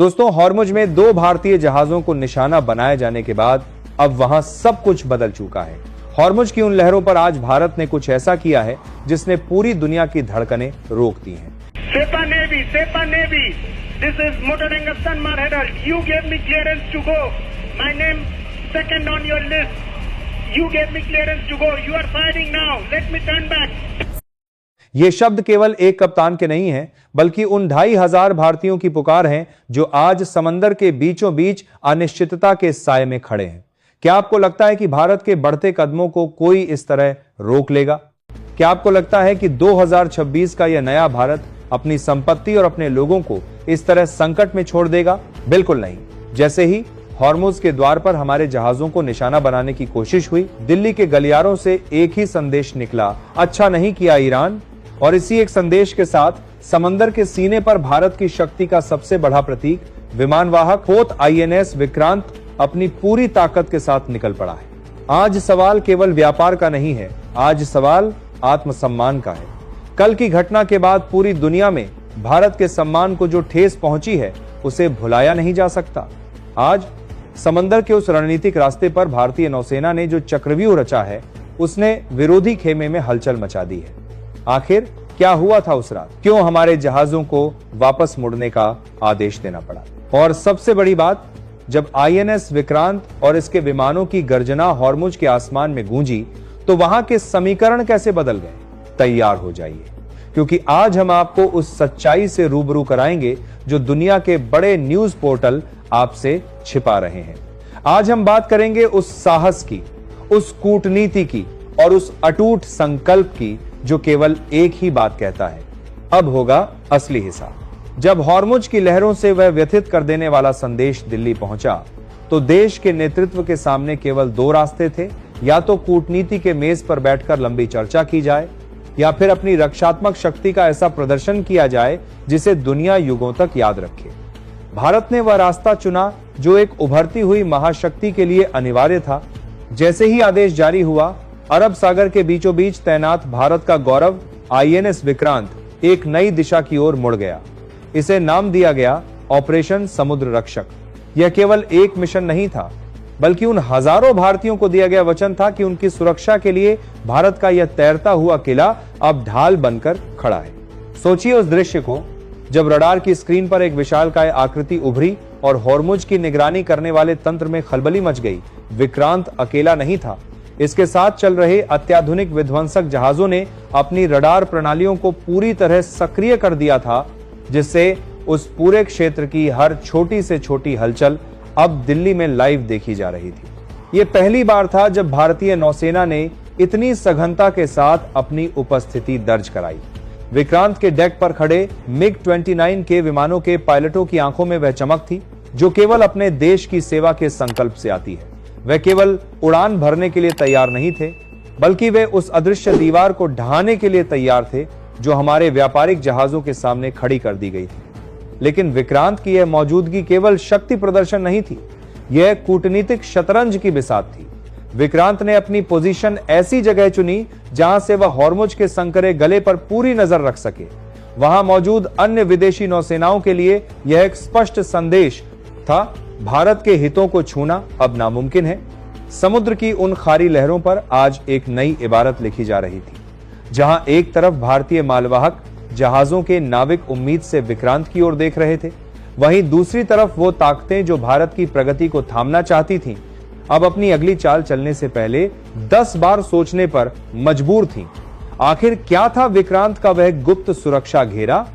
दोस्तों, हॉर्मुज में 2 भारतीय जहाजों को निशाना बनाए जाने के बाद अब वहां सब कुछ बदल चुका है। हॉर्मुज की उन लहरों पर आज भारत ने कुछ ऐसा किया है जिसने पूरी दुनिया की धड़कनें रोक दी हैं। Sepa Navy, this is Motoranga Sanmar Herald. You gave me clearance to go. My name second on your list. You gave me clearance to go. You are firing now. Let me turn back. ये शब्द केवल एक कप्तान के नहीं हैं, बल्कि उन 2500 भारतीयों की पुकार हैं जो आज समंदर के बीचों बीच अनिश्चितता के साए में खड़े हैं। क्या आपको लगता है कि भारत के बढ़ते कदमों को कोई इस तरह रोक लेगा? क्या आपको लगता है कि 2026 का यह नया भारत अपनी संपत्ति और अपने लोगों को इस तरह संकट में छोड़ देगा? बिल्कुल नहीं। जैसे ही हॉर्मुज के द्वार पर हमारे जहाजों को निशाना बनाने की कोशिश हुई, दिल्ली के गलियारों से एक ही संदेश निकला, अच्छा नहीं किया ईरान। और इसी एक संदेश के साथ समंदर के सीने पर भारत की शक्ति का सबसे बड़ा प्रतीक विमानवाहक पोत INS विक्रांत अपनी पूरी ताकत के साथ निकल पड़ा है। आज सवाल केवल व्यापार का नहीं है, आज सवाल आत्मसम्मान का है। कल की घटना के बाद पूरी दुनिया में भारत के सम्मान को जो ठेस पहुंची है, उसे भुलाया नहीं जा सकता। आज समंदर के उस रणनीतिक रास्ते पर भारतीय नौसेना ने जो चक्रव्यूह रचा है, उसने विरोधी खेमे में हलचल मचा दी है। आखिर क्या हुआ था उस रात? क्यों हमारे जहाजों को वापस मुड़ने का आदेश देना पड़ा? और सबसे बड़ी बात, जब INS विक्रांत और इसके विमानों की गर्जना हॉर्मुज के आसमान में गूंजी, तो वहां के समीकरण कैसे बदल गए? तैयार हो जाइए, क्योंकि आज हम आपको उस सच्चाई से रूबरू कराएंगे जो दुनिया के बड़े न्यूज पोर्टल आपसे छिपा रहे हैं। आज हम बात करेंगे उस साहस की, उस कूटनीति की और उस अटूट संकल्प की जो केवल एक ही बात कहता है, अब होगा असली हिसाब। जब हॉर्मुज की लहरों से वह व्यथित कर देने वाला संदेश दिल्ली पहुंचा, तो देश के नेतृत्व के सामने केवल 2 रास्ते थे, या तो कूटनीति के मेज पर बैठकर लंबी चर्चा की जाए, या फिर अपनी रक्षात्मक शक्ति का ऐसा प्रदर्शन किया जाए जिसे दुनिया युगों तक याद रखे। भारत ने वह रास्ता चुना जो एक उभरती हुई महाशक्ति के लिए अनिवार्य था। जैसे ही आदेश जारी हुआ, अरब सागर के बीचों बीच तैनात भारत का गौरव INS विक्रांत एक नई दिशा की ओर मुड़ गया। इसे नाम दिया गया ऑपरेशन समुद्र रक्षक। यह केवल एक मिशन नहीं था, बल्कि उन हजारों भारतीयों को दिया गया वचन था कि उनकी सुरक्षा के लिए भारत का यह तैरता हुआ किला अब ढाल बनकर खड़ा है। सोचिए उस दृश्य को, जब रडार की स्क्रीन पर एक विशालकाय आकृति उभरी और हॉर्मुज की निगरानी करने वाले तंत्र में खलबली मच गई। विक्रांत अकेला नहीं था, इसके साथ चल रहे अत्याधुनिक विध्वंसक जहाजों ने अपनी रडार प्रणालियों को पूरी तरह सक्रिय कर दिया था, जिससे उस पूरे क्षेत्र की हर छोटी से छोटी हलचल अब दिल्ली में लाइव देखी जा रही थी। ये पहली बार था जब भारतीय नौसेना ने इतनी सघनता के साथ अपनी उपस्थिति दर्ज कराई। विक्रांत के डेक पर खड़े MiG-29 के विमानों के पायलटों की आंखों में वह चमक थी जो केवल अपने देश की सेवा के संकल्प से आती है। वे केवल उड़ान भरने के लिए तैयार नहीं थे, बल्कि वे उस अदृश्य दीवार को ढहाने के लिए तैयार थे जो हमारे व्यापारिक जहाजों के सामने खड़ी कर दी गई थी। लेकिन विक्रांत की यह मौजूदगी केवल शक्ति प्रदर्शन नहीं थी, यह कूटनीतिक शतरंज की बिसात थी। विक्रांत ने अपनी पोजीशन ऐसी जगह चुनी जहां से वह हॉर्मुज के संकरे गले पर पूरी नजर रख सके। वहां मौजूद अन्य विदेशी नौसेनाओं के लिए यह एक स्पष्ट संदेश था, भारत के हितों को छूना अब नामुमकिन है। समुद्र की उन खारी लहरों पर आज एक नई इबारत लिखी जा रही थी। जहां एक तरफ भारतीय मालवाहक जहाजों के नाविक उम्मीद से विक्रांत की ओर देख रहे थे, वहीं दूसरी तरफ वो ताकतें जो भारत की प्रगति को थामना चाहती थीं, अब अपनी अगली चाल चलने से पहले 10 बार सोचने पर मजबूर थीं। आखिर क्या था विक्रांत का वह गुप्त सुरक्षा घेरा,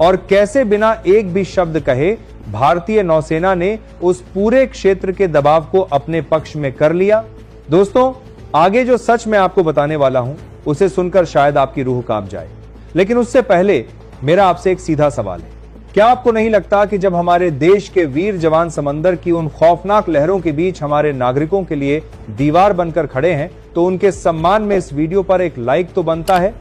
और कैसे बिना एक भी शब्द कहे भारतीय नौसेना ने उस पूरे क्षेत्र के दबाव को अपने पक्ष में कर लिया? दोस्तों, आगे जो सच मैं आपको बताने वाला हूं, उसे सुनकर शायद आपकी रूह कांप जाए, लेकिन उससे पहले मेरा आपसे एक सीधा सवाल है। क्या आपको नहीं लगता कि जब हमारे देश के वीर जवान समंदर की उन खौफनाक लहरों के बीच हमारे नागरिकों के लिए दीवार बनकर खड़े हैं, तो उनके सम्मान में इस वीडियो पर एक लाइक तो बनता है?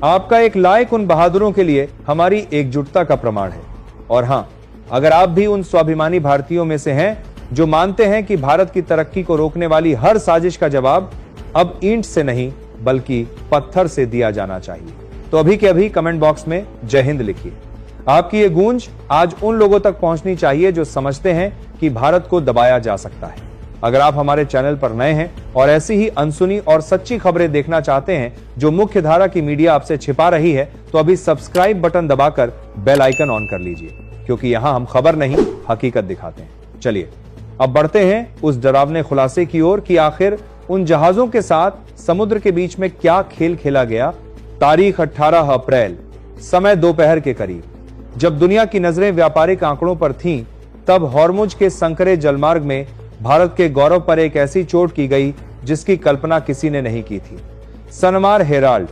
आपका एक लाइक उन बहादुरों के लिए हमारी एकजुटता का प्रमाण है। और हां, अगर आप भी उन स्वाभिमानी भारतीयों में से हैं जो मानते हैं कि भारत की तरक्की को रोकने वाली हर साजिश का जवाब अब ईंट से नहीं बल्कि पत्थर से दिया जाना चाहिए, तो अभी के अभी कमेंट बॉक्स में जय हिंद लिखिए। आपकी ये गूंज आज उन लोगों तक पहुंचनी चाहिए जो समझते हैं कि भारत को दबाया जा सकता है। अगर आप हमारे चैनल पर नए हैं और ऐसी ही अनसुनी और सच्ची खबरें देखना चाहते हैं जो मुख्य धारा की मीडिया आपसे छिपा रही है, तो अभी सब्सक्राइब बटन दबाकर बेल आइकन ऑन कर लीजिए, क्योंकि यहां हम खबर नहीं हकीकत दिखाते हैं। चलिए अब बढ़ते हैं उस डरावने खुलासे की ओर कि आखिर उन जहाजों के साथ समुद्र के बीच में क्या खेल खेला गया। तारीख 18 अप्रैल, समय दोपहर के करीब, जब दुनिया की नजरें व्यापारिक आंकड़ों पर थीं, तब हॉर्मुज के संकरे जलमार्ग में भारत के गौरव पर एक ऐसी चोट की गई जिसकी कल्पना किसी ने नहीं की थी। सनमार हेराल्ड,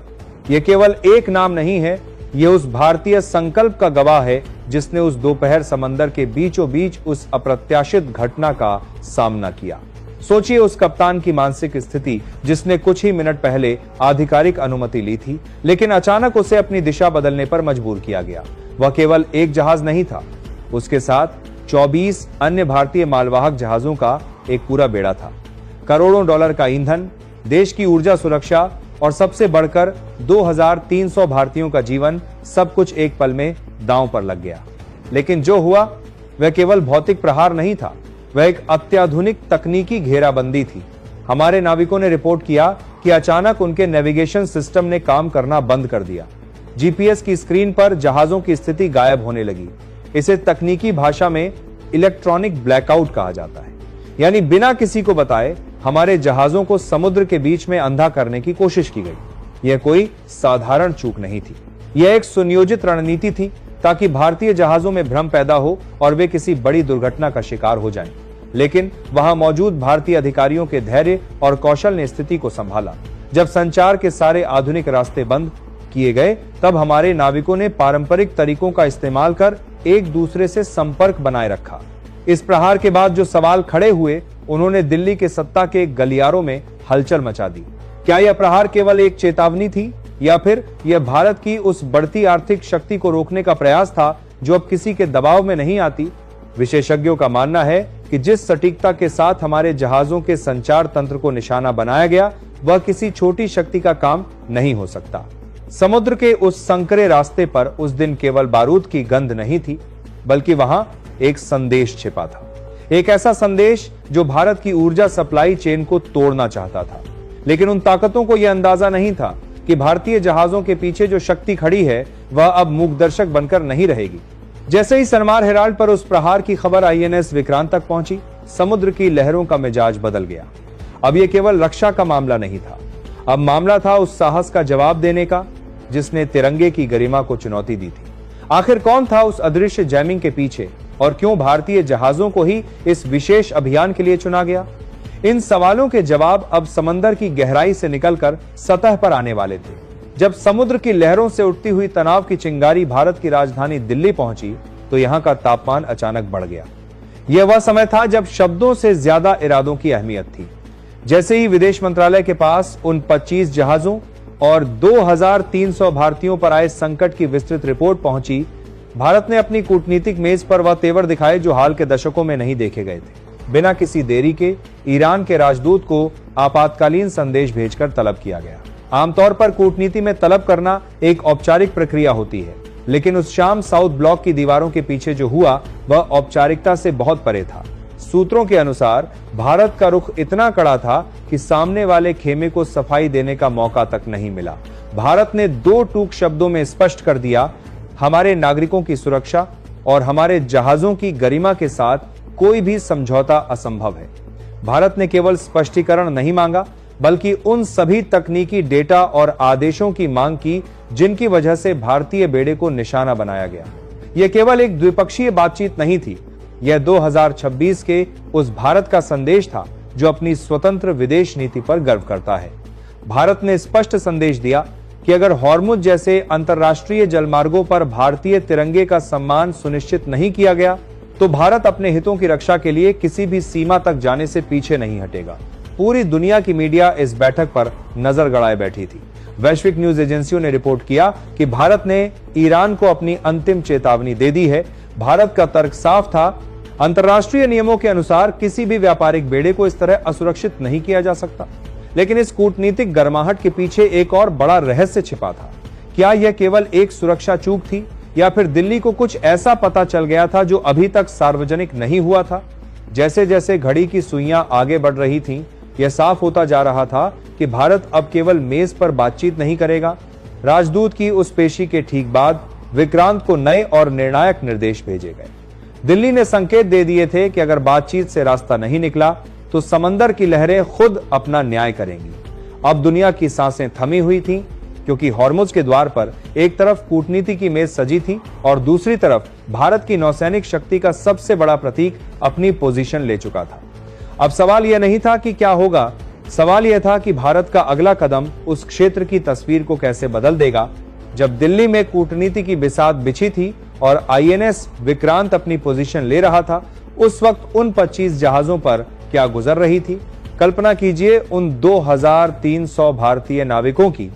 ये केवल एक नाम नहीं है, ये उस भारतीय संकल्प का गवाह है जिसने उस दोपहर समंदर के बीचों बीच उस अप्रत्याशित घटना का सामना किया। सोचिए उस कप्तान की मानसिक स्थिति जिसने कुछ ही मिनट पहले आधिकारिक अनुमति ली थी, लेकिन अचानक उसे अपनी दिशा बदलने पर मजबूर किया गया। वह केवल एक जहाज नहीं था, उसके साथ 24 अन्य भारतीय मालवाहक जहाजों का एक पूरा बेड़ा था। करोड़ों डॉलर का ईंधन, देश की ऊर्जा सुरक्षा और सबसे बढ़कर 2300 भारतीयों का जीवन, सब कुछ एक पल में दांव पर लग गया। लेकिन जो हुआ वह केवल भौतिक प्रहार नहीं था, वह एक अत्याधुनिक तकनीकी घेराबंदी थी। हमारे नाविकों ने रिपोर्ट किया कि अचानक उनके नेविगेशन सिस्टम ने काम करना बंद कर दिया। जीपीएस की स्क्रीन पर जहाजों की स्थिति गायब होने लगी। इसे तकनीकी भाषा में इलेक्ट्रॉनिक ब्लैकआउट कहा जाता है, यानी बिना किसी को बताए हमारे जहाजों को समुद्र के बीच में अंधा करने की कोशिश की गई। यह कोई साधारण चूक नहीं थी, यह एक सुनियोजित रणनीति थी ताकि भारतीय जहाजों में भ्रम पैदा हो और वे किसी बड़ी दुर्घटना का शिकार हो जाएं। लेकिन वहां मौजूद भारतीय अधिकारियों के धैर्य और कौशल ने स्थिति को संभाला। जब संचार के सारे आधुनिक रास्ते बंद किए गए, तब हमारे नाविकों ने पारंपरिक तरीकों का इस्तेमाल कर एक दूसरे से संपर्क बनाए रखा। इस प्रहार के बाद जो सवाल खड़े हुए, उन्होंने दिल्ली के सत्ता के गलियारों में हलचल मचा दी। क्या यह प्रहार केवल एक चेतावनी थी या फिर यह भारत की उस बढ़ती आर्थिक शक्ति को रोकने का प्रयास था जो अब किसी के दबाव में नहीं आती? विशेषज्ञों का मानना है कि जिस सटीकता के साथ हमारे जहाजों के संचार तंत्र को निशाना बनाया गया, वह किसी छोटी शक्ति का काम नहीं हो सकता। समुद्र के उस संकरे रास्ते पर उस दिन केवल बारूद की गंध नहीं थी, बल्कि वहां एक संदेश छिपा था। एक ऐसा संदेश जो भारत की ऊर्जा सप्लाई चेन को तोड़ना चाहता था। लेकिन उन ताकतों को यह अंदाजा नहीं था कि भारतीय जहाजों के पीछे जो शक्ति खड़ी है, वह अब मूकदर्शक बनकर नहीं रहेगी। जैसे ही सनमार हेराल्ड पर उस प्रहार की खबर आईएनएस विक्रांत तक पहुंची, समुद्र की लहरों का मिजाज बदल गया। अब यह केवल रक्षा का मामला नहीं था, अब मामला था उस साहस का जवाब देने का जिसने तिरंगे की गरिमा को चुनौती दी थी। आखिर कौन था उस अदृश्य जैमिंग के पीछे और क्यों भारतीय जहाजों को ही इस विशेष अभियान के लिए चुना गया? इन सवालों के जवाब अब समंदर की गहराई से निकलकर सतह पर आने वाले थे। जब समुद्र की लहरों से उठती हुई तनाव की चिंगारी भारत की राजधानी दिल्ली पहुंची, तो यहां का तापमान अचानक बढ़ गया। यह वह समय था जब शब्दों से ज्यादा इरादों की अहमियत थी। जैसे ही विदेश मंत्रालय के पास उन 25 जहाजों और 2300 भारतीयों पर आए संकट की विस्तृत रिपोर्ट पहुंची, भारत ने अपनी कूटनीतिक मेज पर वह तेवर दिखाए जो हाल के दशकों में नहीं देखे गए थे। बिना किसी देरी के ईरान के राजदूत को आपातकालीन संदेश भेजकर तलब किया गया। आमतौर पर कूटनीति में तलब करना एक औपचारिक प्रक्रिया होती है, लेकिन उस शाम साउथ ब्लॉक की दीवारों के पीछे जो हुआ वह औपचारिकता से बहुत परे था। सूत्रों के अनुसार भारत का रुख इतना कड़ा था कि सामने वाले खेमे को सफाई देने का मौका तक नहीं मिला। भारत ने 2 टूक शब्दों में स्पष्ट कर दिया, हमारे नागरिकों की सुरक्षा और हमारे जहाजों की गरिमा के साथ कोई भी समझौता असंभव है। भारत ने केवल स्पष्टीकरण नहीं मांगा, बल्कि उन सभी तकनीकी डेटा और आदेशों की मांग की जिनकी वजह से भारतीय बेड़े को निशाना बनाया गया। यह केवल एक द्विपक्षीय बातचीत नहीं थी, यह 2026 के उस भारत का संदेश था जो अपनी स्वतंत्र विदेश नीति पर गर्व करता है। भारत ने स्पष्ट संदेश दिया कि अगर हॉर्मुज जैसे अंतर्राष्ट्रीय जलमार्गों पर भारतीय तिरंगे का सम्मान सुनिश्चित नहीं किया गया, तो भारत अपने हितों की रक्षा के लिए किसी भी सीमा तक जाने से पीछे नहीं हटेगा। पूरी दुनिया की मीडिया इस बैठक पर नजर गड़ाए बैठी थी। वैश्विक न्यूज एजेंसियों ने रिपोर्ट किया कि भारत ने ईरान को अपनी अंतिम चेतावनी दे दी है। भारत का तर्क साफ था, अंतर्राष्ट्रीय नियमों के अनुसार किसी भी व्यापारिक बेड़े को इस तरह असुरक्षित नहीं किया जा सकता। लेकिन इस कूटनीतिक गर्माहट के पीछे एक और बड़ा रहस्य छिपा था। क्या यह केवल एक सुरक्षा चूक थी या फिर दिल्ली को कुछ ऐसा पता चल गया था जो अभी तक सार्वजनिक नहीं हुआ था? जैसे जैसे घड़ी की सुइयां आगे बढ़ रही थीं, यह साफ होता जा रहा था कि भारत अब केवल मेज पर बातचीत नहीं करेगा। राजदूत की उस पेशी के ठीक बाद विक्रांत को नए और निर्णायक निर्देश भेजे गए। दिल्ली ने संकेत दे दिए थे कि अगर बातचीत से रास्ता नहीं निकला तो समंदर की लहरें खुद अपना न्याय करेंगी। अब दुनिया की सांसें थमी हुई थीं, क्योंकि हॉर्मुज के द्वार पर एक तरफ कूटनीति की मेज सजी थी और दूसरी तरफ भारत की नौसैनिक शक्ति का सबसे बड़ा प्रतीक अपनी पोजीशन ले चुका था। अब सवाल यह नहीं था कि क्या होगा, सवाल यह था कि भारत का अगला कदम उस क्षेत्र की तस्वीर को कैसे बदल देगा। जब दिल्ली में कूटनीति की बिसात बिछी थी और आईएनएस विक्रांत अपनी पोजीशन ले रहा था, उस वक्त उन 25 जहाजों पर क्या गुजर रही थी? कल्पना कीजिए उन 2300 भारतीय नाविकों की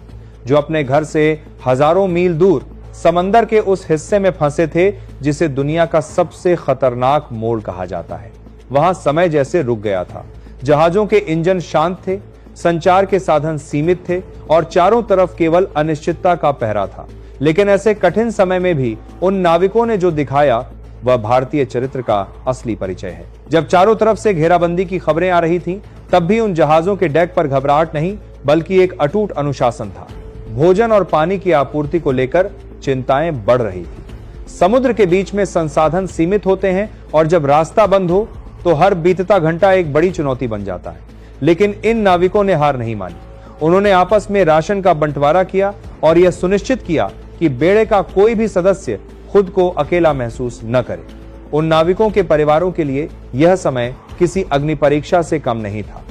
जो अपने घर से हजारों मील दूर समंदर के उस हिस्से में फंसे थे जिसे दुनिया का सबसे खतरनाक मोड़ कहा जाता है। वहां समय जैसे रुक गया था। जहाजों के इंजन शांत थे, संचार के साधन सीमित थे और चारों तरफ केवल अनिश्चितता का पहरा था। लेकिन ऐसे कठिन समय में भी उन नाविकों ने जो दिखाया वह भारतीय चरित्र का असली परिचय है। जब चारों तरफ से घेराबंदी की खबरें आ रही थीं, तब भी उन जहाजों के डेक पर घबराहट नहीं, बल्कि एक अटूट अनुशासन था। भोजन और पानी की आपूर्ति को लेकर चिंताएं बढ़ रही थी। समुद्र के बीच में संसाधन सीमित होते हैं और जब रास्ता बंद हो तो हर बीतता घंटा एक बड़ी चुनौती बन जाता है। लेकिन इन नाविकों ने हार नहीं मानी। उन्होंने आपस में राशन का बंटवारा किया और यह सुनिश्चित किया कि बेड़े का कोई भी सदस्य खुद को अकेला महसूस न करे। उन नाविकों के परिवारों के लिए यह समय किसी अग्नि परीक्षा से कम नहीं था।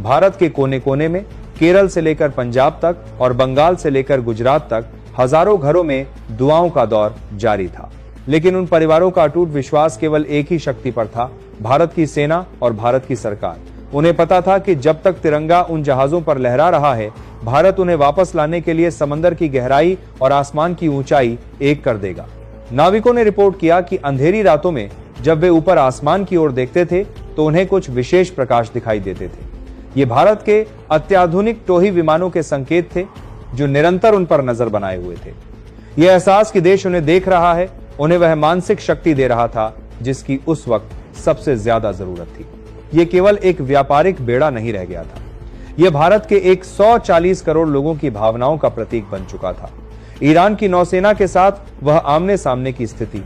भारत के कोने कोने में, केरल से लेकर पंजाब तक और बंगाल से लेकर गुजरात तक हजारों घरों में दुआओं का दौर जारी था। लेकिन उन परिवारों का अटूट विश्वास केवल एक ही शक्ति पर था, भारत की सेना और भारत की सरकार। उन्हें पता था कि जब तक तिरंगा उन जहाजों पर लहरा रहा है, भारत उन्हें वापस लाने के लिए समंदर की गहराई और आसमान की ऊंचाई एक कर देगा। नाविकों ने रिपोर्ट किया कि अंधेरी रातों में जब वे ऊपर आसमान की ओर देखते थे तो उन्हें कुछ विशेष प्रकाश दिखाई देते थे। ये भारत के अत्याधुनिक टोही विमानों के संकेत थे जो निरंतर उन पर नजर बनाए हुए थे। यह एहसास कि देश उन्हें देख रहा है, उन्हें वह मानसिक शक्ति दे रहा था जिसकी उस वक्त सबसे ज्यादा जरूरत थी। यह केवल एक व्यापारिक बेड़ा नहीं रह गया था, यह भारत के 140 करोड़ लोगों की भावनाओं का प्रतीक बन चुका था। ईरान की नौसेना के साथ वह आमने सामने की स्थिति,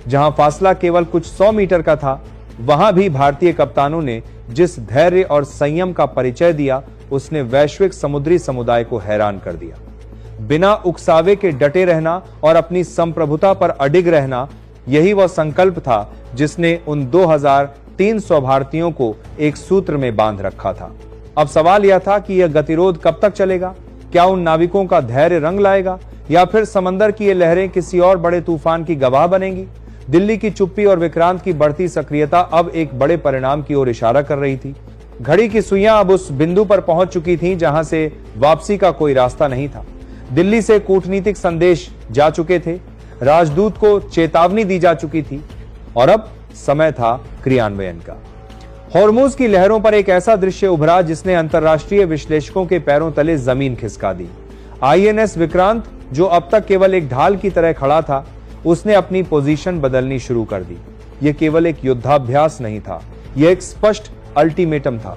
जहां फासला केवल कुछ 100 मीटर का था, वहां भी भारतीय कप्तानों ने जिस धैर्य और संयम का परिचय दिया, उसने वैश्विक समुद्री समुदाय को हैरान कर दिया। बिना उकसावे के डटे रहना और अपनी संप्रभुता पर अडिग रहना, यही वह संकल्प था जिसने उन 2300 भारतीयों को एक सूत्र में बांध रखा था। अब सवाल यह था कि यह गतिरोध कब तक चलेगा? क्या उन नाविकों का धैर्य रंग लाएगा या फिर समंदर की ये लहरें किसी और बड़े तूफान की गवाह बनेंगी? दिल्ली की चुप्पी और विक्रांत की बढ़ती सक्रियता अब एक बड़े परिणाम की ओर इशारा कर रही थी। घड़ी की सुइयां अब उस बिंदु पर पहुंच चुकी थीं जहां से वापसी का कोई रास्ता नहीं था। दिल्ली से कूटनीतिक संदेश जा चुके थे, राजदूत को चेतावनी दी जा चुकी थी और अब समय था क्रियान्वयन का। हॉर्मुज की लहरों पर एक ऐसा दृश्य उभरा जिसने अंतर्राष्ट्रीय विश्लेषकों के पैरों तले जमीन खिसका दी। आईएनएस विक्रांत, जो अब तक केवल एक ढाल की तरह खड़ा था, उसने अपनी पोजीशन बदलनी शुरू कर दी। यह केवल एक युद्धाभ्यास नहीं था, यह एक स्पष्ट अल्टीमेटम था।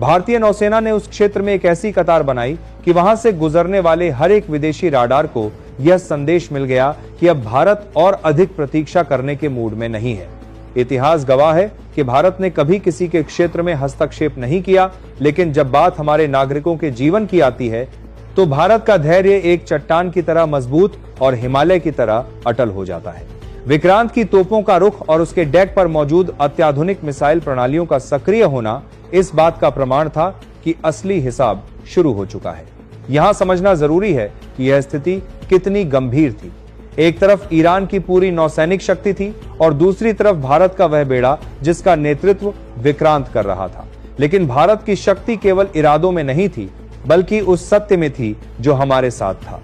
भारतीय नौसेना ने उस क्षेत्र में एक ऐसी कतार बनाई कि वहां से गुजरने वाले हर एक विदेशी राडार को यह संदेश मिल गया कि अब भारत और अधिक प्रतीक्षा करने के मूड में नहीं है। इतिहास गवाह है कि भारत ने कभी किसी के क्षेत्र में हस्तक्षेप नहीं किया, लेकिन जब बात हमारे नागरिकों के जीवन की आती है तो भारत का धैर्य एक चट्टान की तरह मजबूत और हिमालय की तरह अटल हो जाता है। विक्रांत की तोपों का रुख और उसके डेक पर मौजूद अत्याधुनिक मिसाइल प्रणालियों का सक्रिय होना इस बात का प्रमाण था कि असली हिसाब शुरू हो चुका है। यहां समझना जरूरी है कि यह स्थिति कितनी गंभीर थी। एक तरफ ईरान की पूरी नौसैनिक शक्ति थी और दूसरी तरफ भारत का वह बेड़ा जिसका नेतृत्व विक्रांत कर रहा था। लेकिन भारत की शक्ति केवल इरादों में नहीं थी, बल्कि उस सत्य में थी जो हमारे साथ था।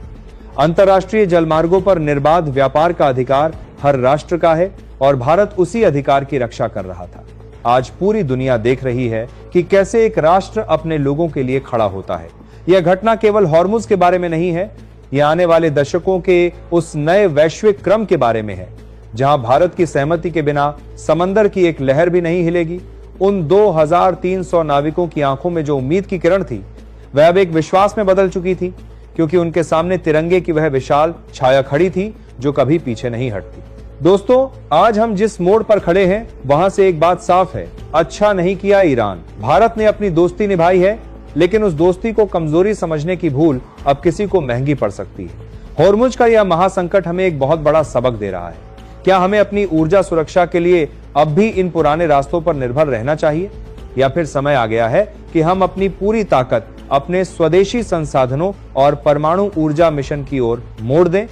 अंतर्राष्ट्रीय जलमार्गों पर निर्बाध व्यापार का अधिकार हर राष्ट्र का है और भारत उसी अधिकार की रक्षा कर रहा था। आज पूरी दुनिया देख रही है कि कैसे एक राष्ट्र अपने लोगों के लिए खड़ा होता है। यह घटना केवल हॉर्मुज के बारे में नहीं है, ये आने वाले दशकों के उस नए वैश्विक क्रम के बारे में है जहां भारत की सहमति के बिना समंदर की एक लहर भी नहीं हिलेगी। उन 2300 नाविकों की आंखों में जो उम्मीद की किरण थी वह अब एक विश्वास में बदल चुकी थी, क्योंकि उनके सामने तिरंगे की वह विशाल छाया खड़ी थी जो कभी पीछे नहीं हटती। दोस्तों, आज हम जिस मोड़ पर खड़े हैं वहां से एक बात साफ है, अच्छा नहीं किया ईरान। भारत ने अपनी दोस्ती निभाई है, लेकिन उस दोस्ती को कमजोरी समझने की भूल अब किसी को महंगी पड़ सकती है। होर्मुज का यह महासंकट हमें एक बहुत बड़ा सबक दे रहा है। क्या हमें अपनी ऊर्जा सुरक्षा के लिए अब भी इन पुराने रास्तों पर निर्भर रहना चाहिए, या फिर समय आ गया है कि हम अपनी पूरी ताकत अपने स्वदेशी संसाधनों और परमाणु ऊर्जा मिशन की ओर मोड़ दें?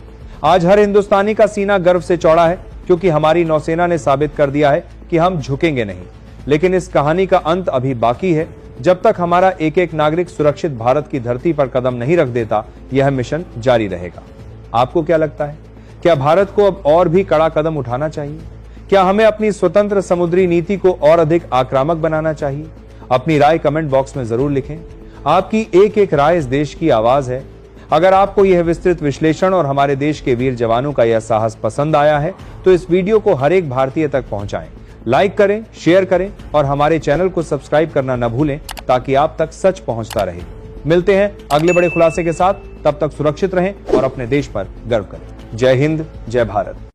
आज हर हिंदुस्तानी का सीना गर्व से चौड़ा है, क्योंकि हमारी नौसेना ने साबित कर दिया है कि हम झुकेंगे नहीं। लेकिन इस कहानी का अंत अभी बाकी है। जब तक हमारा एक एक नागरिक सुरक्षित भारत की धरती पर कदम नहीं रख देता, यह मिशन जारी रहेगा। आपको क्या लगता है? क्या भारत को अब और भी कड़ा कदम उठाना चाहिए? क्या हमें अपनी स्वतंत्र समुद्री नीति को और अधिक आक्रामक बनाना चाहिए? अपनी राय कमेंट बॉक्स में जरूर लिखें। आपकी एक एक राय इस देश की आवाज है। अगर आपको यह विस्तृत विश्लेषण और हमारे देश के वीर जवानों का यह साहस पसंद आया है तो इस वीडियो को हर एक भारतीय तक पहुंचाएं, लाइक करें, शेयर करें और हमारे चैनल को सब्सक्राइब करना न भूलें, ताकि आप तक सच पहुंचता रहे। मिलते हैं अगले बड़े खुलासे के साथ। तब तक सुरक्षित रहें और अपने देश पर गर्व करें। जय हिंद, जय भारत।